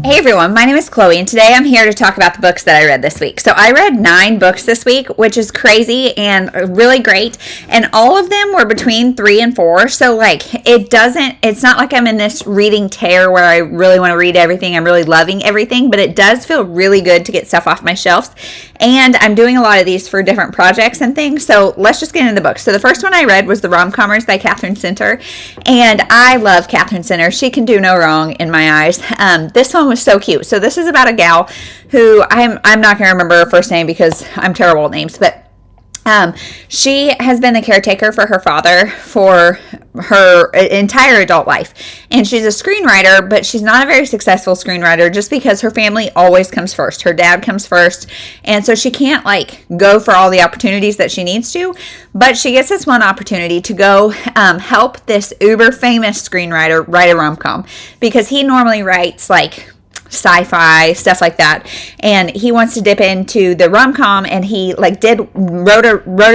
Hey everyone, my name is Chloe, and today I'm here to talk about the books that I read this week. So I read 9 books this week, which is crazy and really great, and all of them were between 3 and 4, so it's not like I'm in this reading tear where I really want to read everything, I'm really loving everything, but it does feel really good to get stuff off my shelves, and I'm doing a lot of these for different projects and things, so let's just get into the books. So the first one I read was The Rom-Commers by Katherine, and I love Katherine. She can do no wrong in my eyes. This one was so cute. So this is about a gal who I'm not going to remember her first name because I'm terrible at names, but she has been the caretaker for her father for her entire adult life. And she's a screenwriter, but she's not a very successful screenwriter just because her family always comes first. Her dad comes first. And so she can't go for all the opportunities that she needs to. But she gets this one opportunity to go help this uber famous screenwriter write a rom-com, because he normally writes sci-fi stuff like that, and he wants to dip into the rom-com, and he wrote a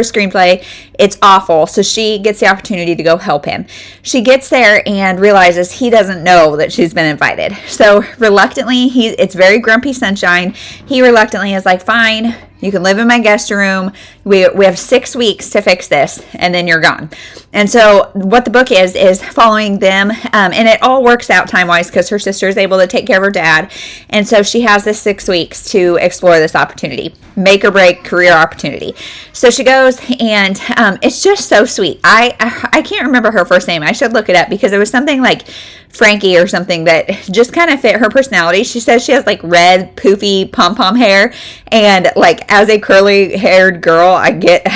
screenplay. It's awful, so she gets the opportunity to go help him. She gets there and realizes he doesn't know that she's been invited, so reluctantly, it's very grumpy sunshine. He reluctantly is like, fine, you can live in my guest room. We have 6 weeks to fix this, and then you're gone. And so what the book is following them, and it all works out time-wise because her sister is able to take care of her dad. And so she has this 6 weeks to explore this opportunity, make or break career opportunity. So she goes, and it's just so sweet. I can't remember her first name. I should look it up because it was something like Frankie or something that just kind of fit her personality. She says she has red poofy pom-pom hair, and as a curly haired girl, I get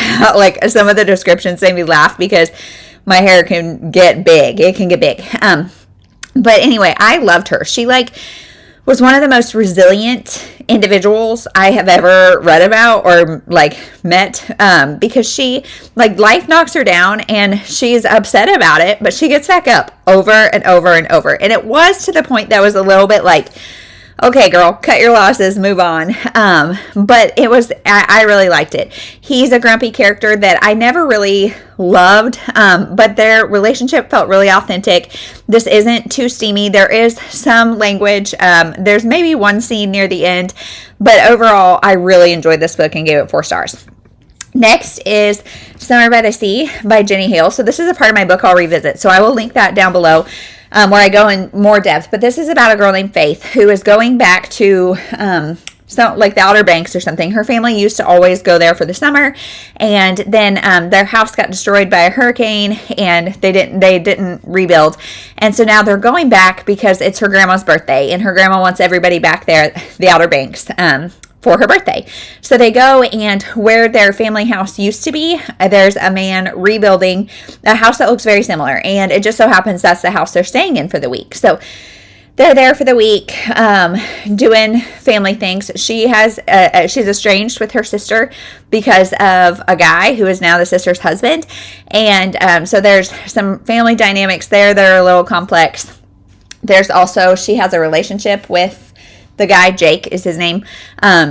some of the descriptions made me laugh because my hair can get big. It can get big. But anyway, I loved her. She was one of the most resilient individuals I have ever read about or met, because she life knocks her down and she's upset about it, but she gets back up over and over and over. And it was to the point that was a little bit okay, girl, cut your losses, move on. But I really liked it. He's a grumpy character that I never really loved, but their relationship felt really authentic. This isn't too steamy. There is some language. There's maybe one scene near the end, but overall, I really enjoyed this book and gave it 4 stars. Next is Summer by the Sea by Jenny Hale. So this is a part of my book I'll revisit. So I will link that down below, where I go in more depth. But this is about a girl named Faith who is going back to the Outer Banks or something. Her family used to always go there for the summer, and then their house got destroyed by a hurricane, and they didn't rebuild. And so now they're going back because it's her grandma's birthday, and her grandma wants everybody back there at the Outer Banks for her birthday. So they go, and where their family house used to be, there's a man rebuilding a house that looks very similar, and it just so happens that's the house they're staying in for the week. So they're there for the week, doing family things. She's estranged with her sister because of a guy who is now the sister's husband, and so there's some family dynamics there that are a little complex. There's also, she has a relationship with the guy, Jake is his name.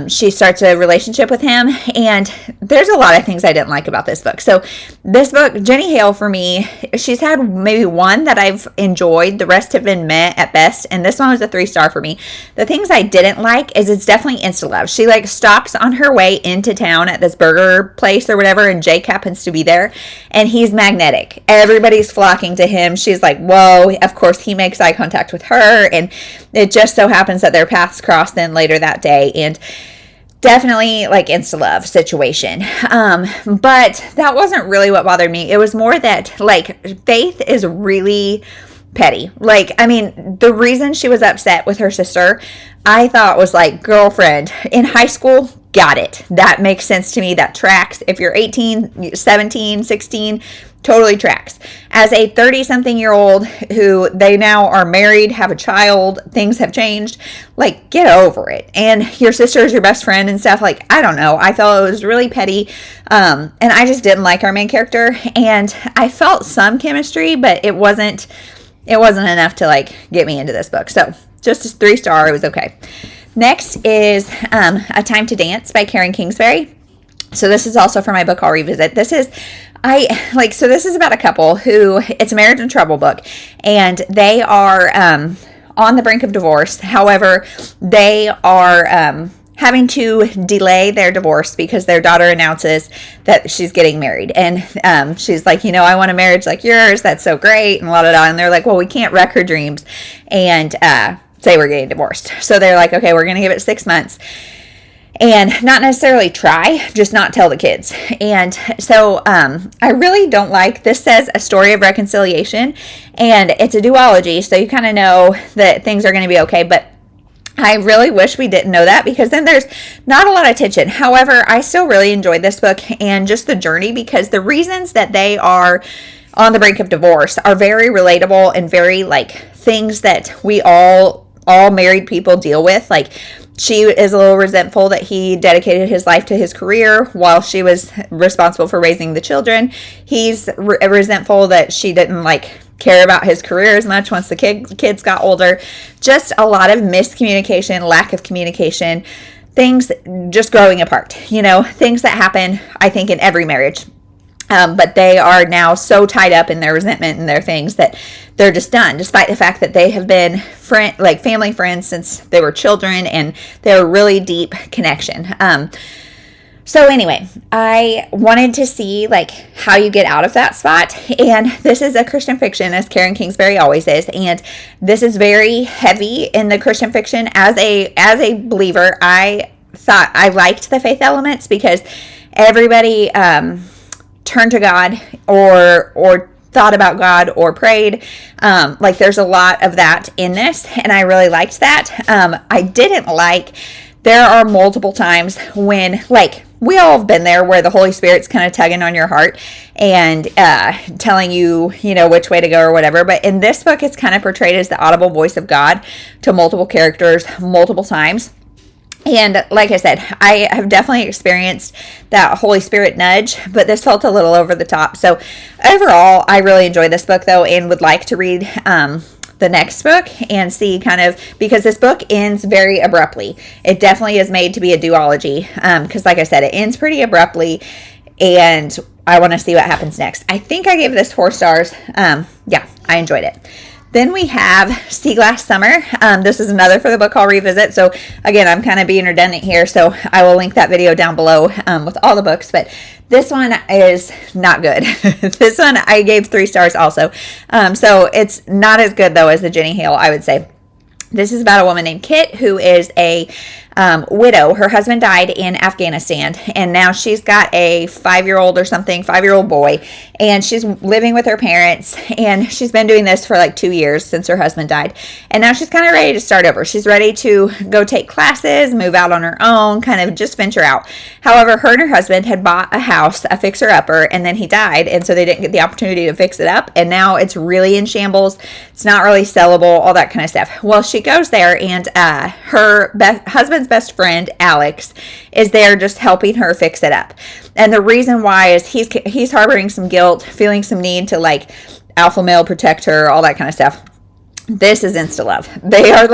She starts a relationship with him, and there's a lot of things I didn't like about this book. So this book, Jenny Hale, for me, she's had maybe one that I've enjoyed. The rest have been meh at best, and this one was a 3-star for me. The things I didn't like is it's definitely insta-love. She stops on her way into town at this burger place or whatever, and Jake happens to be there, and he's magnetic. Everybody's flocking to him. She's like, whoa. Of course, he makes eye contact with her, and it just so happens that their paths cross then later that day, and definitely insta love situation. But that wasn't really what bothered me. It was more that Faith is really petty. The reason she was upset with her sister, I thought was girlfriend in high school, got it. That makes sense to me. That tracks. If you're 18, 17, 16, totally tracks. As a 30-something-year-old who they now are married, have a child, things have changed, get over it. And your sister is your best friend and stuff. I don't know. I felt it was really petty. And I just didn't like our main character. And I felt some chemistry, but it wasn't enough to get me into this book. So just a 3-star, it was okay. Next is A Time to Dance by Kingsbury. So this is also for my book I'll revisit. This is this is about a couple who, it's a marriage and trouble book, and they are on the brink of divorce. However, they are having to delay their divorce because their daughter announces that she's getting married. And she's like, I want a marriage like yours. That's so great. And And they're like, well, we can't wreck her dreams and say we're getting divorced. So they're like, okay, we're going to give it 6 months. And not necessarily try, just not tell the kids. And so I really don't like, this says a story of reconciliation, and it's a duology, so you kind of know that things are going to be okay, but I really wish we didn't know that, because then there's not a lot of tension. However, I still really enjoyed this book and just the journey, because the reasons that they are on the brink of divorce are very relatable and very things that we all married people deal with. She is a little resentful that he dedicated his life to his career while she was responsible for raising the children. He's resentful that she didn't care about his career as much once the kids got older. Just a lot of miscommunication, lack of communication, things just growing apart. Things that happen, I think, in every marriage. But they are now so tied up in their resentment and their things that they're just done, despite the fact that they have been family friends since they were children, and they're a really deep connection. So anyway, I wanted to see how you get out of that spot. And this is a Christian fiction, as Karen Kingsbury always is. And this is very heavy in the Christian fiction. As a believer, I thought I liked the faith elements, because everybody turned to God or thought about God or prayed. There's a lot of that in this, and I really liked that. I didn't there are multiple times when we all have been there, where the Holy Spirit's kind of tugging on your heart and telling you, which way to go or whatever. But in this book, it's kind of portrayed as the audible voice of God to multiple characters multiple times. And like I said, I have definitely experienced that Holy Spirit nudge, but this felt a little over the top. So overall, I really enjoyed this book, though, and would like to read the next book and see because this book ends very abruptly. It definitely is made to be a duology, because like I said, it ends pretty abruptly, and I want to see what happens next. I think I gave this 4 stars. Yeah, I enjoyed it. Then we have Sea Glass Summer. This is another for the book I'll revisit. So again, I'm kind of being redundant here, so I will link that video down below with all the books. But this one is not good. This one I gave 3 stars also. So it's not as good, though, as the Jenny Hale, I would say. This is about a woman named Kit, who is a widow. Her husband died in Afghanistan, and now she's got a 5-year-old boy, and she's living with her parents, and she's been doing this for 2 years since her husband died, and now she's kind of ready to start over. She's ready to go take classes, move out on her own, kind of just venture out. However, her and her husband had bought a house, a fixer-upper, and then he died, and so they didn't get the opportunity to fix it up, and now it's really in shambles. It's not really sellable, all that kind of stuff. Well, she goes there, and her husband's best friend, Alex, is there just helping her fix it up. And the reason why is he's harboring some guilt, feeling some need to alpha male protect her, all that kind of stuff. This is insta love. They are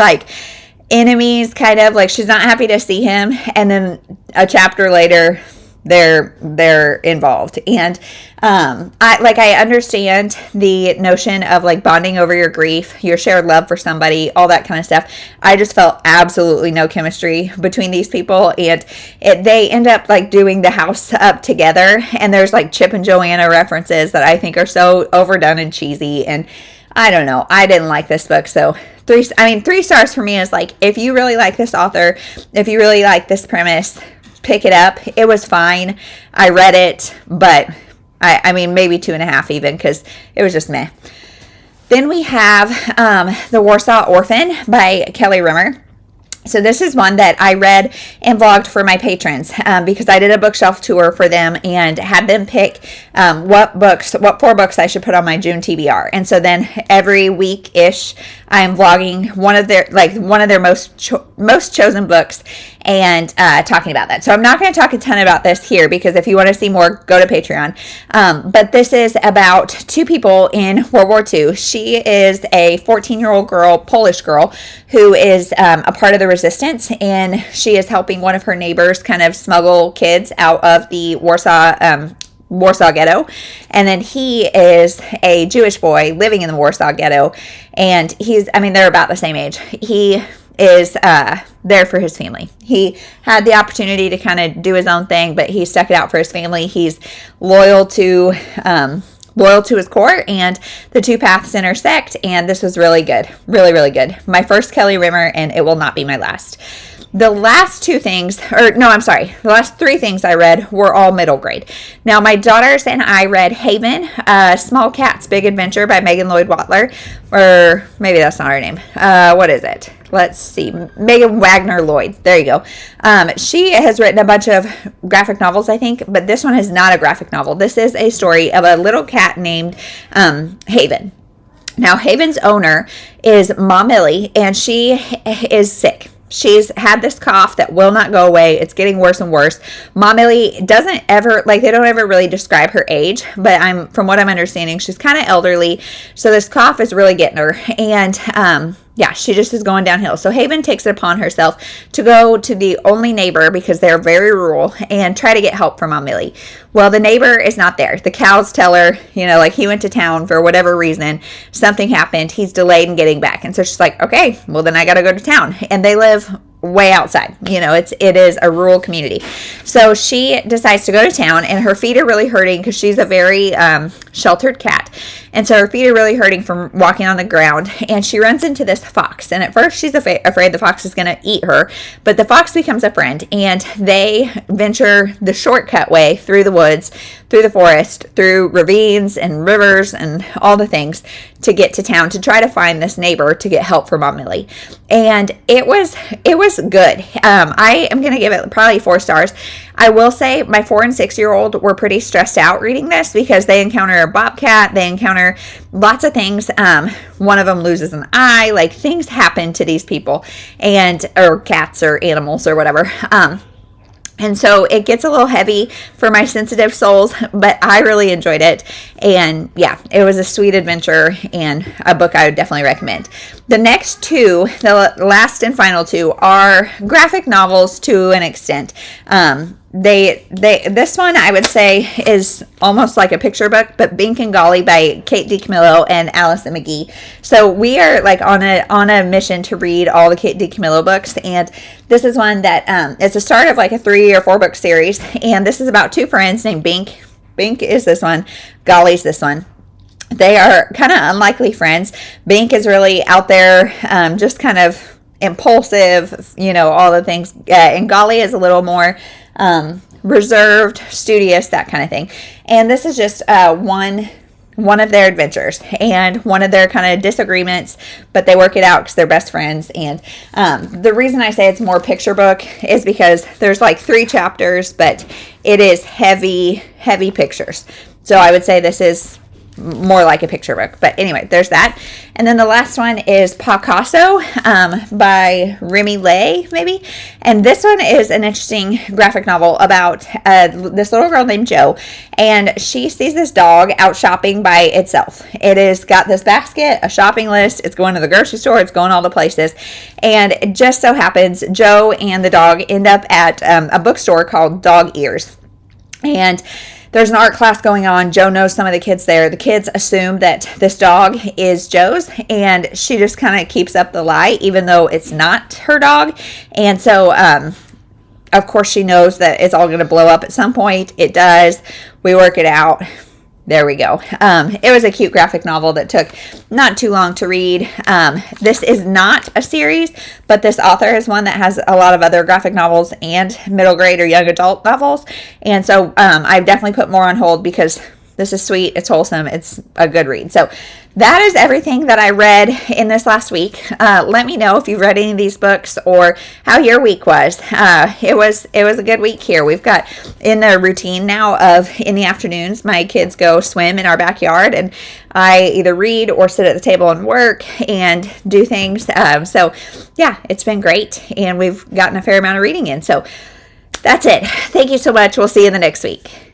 enemies, kind of. She's not happy to see him, and then a chapter later they're involved. And I understand the notion of bonding over your grief, your shared love for somebody, all that kind of stuff. I just felt absolutely no chemistry between these people, and they end up doing the house up together, and there's Chip and Joanna references that I think are so overdone and cheesy, and I don't know. I didn't like this book. So 3 stars for me is if you really like this author, if you really like this premise, pick it up. It was fine. I read it, but I mean maybe 2.5 even, because it was just meh. Then we have the Warsaw Orphan by Kelly Rimmer. So this is one that I read and vlogged for my patrons because I did a bookshelf tour for them and had them pick what 4 books I should put on my June TBR. And so then every week-ish, I am vlogging one of their most chosen books and talking about that. So I'm not going to talk a ton about this here, because if you want to see more, go to Patreon. But this is about 2 people in World War II. She is a 14-year-old girl, Polish girl, who is a part of the resistance, and she is helping one of her neighbors kind of smuggle kids out of the Warsaw Warsaw ghetto, and then he is a Jewish boy living in the Warsaw ghetto, and they're about the same age. He is there for his family. He had the opportunity to kind of do his own thing, but he stuck it out for his family. He's loyal to his core, and the two paths intersect, and this was really good. Really, really good. My first Kelly Rimmer, and it will not be my last. The last the last three things I read were all middle grade. Now, my daughters and I read Haven, Small Cat's Big Adventure by Megan Lloyd Wagner, or maybe that's not her name. What is it? Let's see. Megan Wagner Lloyd. There you go. She has written a bunch of graphic novels, I think, but this one is not a graphic novel. This is a story of a little cat named Haven. Now, Haven's owner is Mom Millie, and she is sick. She's had this cough that will not go away. It's getting worse and worse. Mom Millie doesn't ever, they don't ever really describe her age, but from what I'm understanding, she's kind of elderly. So this cough is really getting her. And, she just is going downhill. So Haven takes it upon herself to go to the only neighbor, because they're very rural, and try to get help from Mom Millie. Well, the neighbor is not there. The cows tell her, he went to town for whatever reason. Something happened. He's delayed in getting back. And so she's like, okay, well then I got to go to town. And they live way outside. It is a rural community. So she decides to go to town, and her feet are really hurting because she's a very sheltered cat. And so her feet are really hurting from walking on the ground, and she runs into this fox. And at first she's afraid the fox is going to eat her, but the fox becomes a friend, and they venture the shortcut way through the woods, through the forest, through ravines and rivers and all the things to get to town to try to find this neighbor to get help for Mom Millie. And it was good. I am going to give it probably 4 stars. I will say my 4 and 6-year-old were pretty stressed out reading this because they encounter a bobcat, they encounter lots of things. One of them loses an eye, things happen to these people, or cats or animals or whatever. And so it gets a little heavy for my sensitive souls, but I really enjoyed it. And it was a sweet adventure and a book I would definitely recommend. The next two, the last and final two, are graphic novels to an extent. This one I would say is almost like a picture book, but Bink and Gollie by DiCamillo and Alison McGhee. So we are on a mission to read all the DiCamillo books, and this is one that is the start of a 3 or 4 book series, and this is about 2 friends named Bink. Bink is this one, Gollie's this one. They are kind of unlikely friends. Bink is really out there, just kind of impulsive, all the things, and Gollie is a little more reserved, studious, that kind of thing. And this is just one of their adventures and one of their kind of disagreements, but they work it out because they're best friends. And the reason I say it's more picture book is because there's 3 chapters, but it is heavy pictures. So I would say this is more like a picture book. But anyway, there's that. And then the last one is Pawcasso by Remy Lai, maybe. And this one is an interesting graphic novel about this little girl named Jo. And she sees this dog out shopping by itself. It has got this basket, a shopping list. It's going to the grocery store. It's going all the places. And it just so happens Jo and the dog end up at a bookstore called Dog Ears. And there's an art class going on. Jo knows some of the kids there. The kids assume that this dog is Jo's, and she just kind of keeps up the lie, even though it's not her dog. And so, of course, she knows that it's all going to blow up at some point. It does. We work it out. There we go. It was a cute graphic novel that took not too long to read. This is not a series, but this author is one that has a lot of other graphic novels and middle grade or young adult novels. And so I've definitely put more on hold because this is sweet. It's wholesome. It's a good read. So that is everything that I read in this last week. Let me know if you've read any of these books or how your week was. It was a good week here. We've got in the routine now of in the afternoons, my kids go swim in our backyard, and I either read or sit at the table and work and do things. So yeah, it's been great, and we've gotten a fair amount of reading in. So that's it. Thank you so much. We'll see you in the next week.